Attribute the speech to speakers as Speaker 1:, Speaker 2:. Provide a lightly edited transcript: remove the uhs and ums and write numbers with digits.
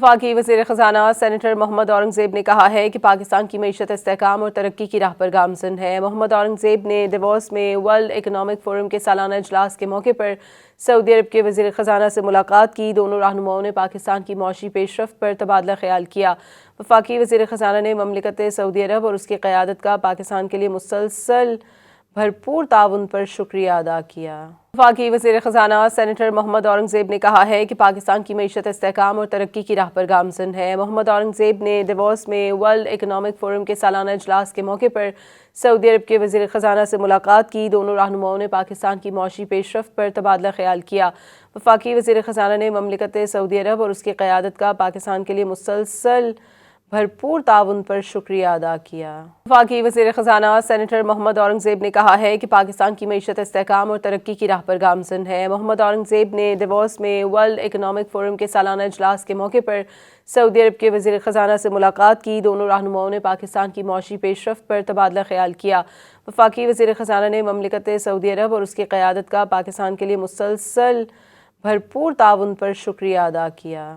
Speaker 1: وفاقی وزیر خزانہ سینیٹر محمد اورنگزیب نے کہا ہے کہ پاکستان کی معیشت استحکام اور ترقی کی راہ پر گامزن ہے۔ محمد اورنگزیب نے دیووس میں ورلڈ اکنامک فورم کے سالانہ اجلاس کے موقع پر سعودی عرب کے وزیر خزانہ سے ملاقات کی۔ دونوں رہنماؤں نے پاکستان کی معاشی پیش رفت پر تبادلہ خیال کیا۔ وفاقی وزیر خزانہ نے مملکت سعودی عرب اور اس کی قیادت کا پاکستان کے لیے مسلسل بھرپور تعاون پر شکریہ ادا کیا۔ وفاقی وزیر خزانہ سینیٹر محمد اورنگزیب نے کہا ہے کہ پاکستان کی معیشت استحکام اور ترقی کی راہ پر گامزن ہے۔ محمد اورنگزیب نے دیووس میں ورلڈ اکنامک فورم کے سالانہ اجلاس کے موقع پر سعودی عرب کے وزیر خزانہ سے ملاقات کی۔ دونوں رہنماؤں نے پاکستان کی معاشی پیش رفت پر تبادلہ خیال کیا۔ وفاقی وزیر خزانہ نے مملکت سعودی عرب اور اس کی قیادت کا پاکستان کے لیے مسلسل بھرپور تعاون پر شکریہ ادا کیا۔ وفاقی وزیر خزانہ سینیٹر محمد اورنگزیب نے کہا ہے کہ پاکستان کی معیشت استحکام اور ترقی کی راہ پر گامزن ہے۔ محمد اورنگزیب نے دیووس میں ورلڈ اکنامک فورم کے سالانہ اجلاس کے موقع پر سعودی عرب کے وزیر خزانہ سے ملاقات کی۔ دونوں رہنماؤں نے پاکستان کی معاشی پیش رفت پر تبادلہ خیال کیا۔ وفاقی وزیر خزانہ نے مملکت سعودی عرب اور اس کی قیادت کا پاکستان کے لیے مسلسل بھرپور تعاون پر شکریہ ادا کیا۔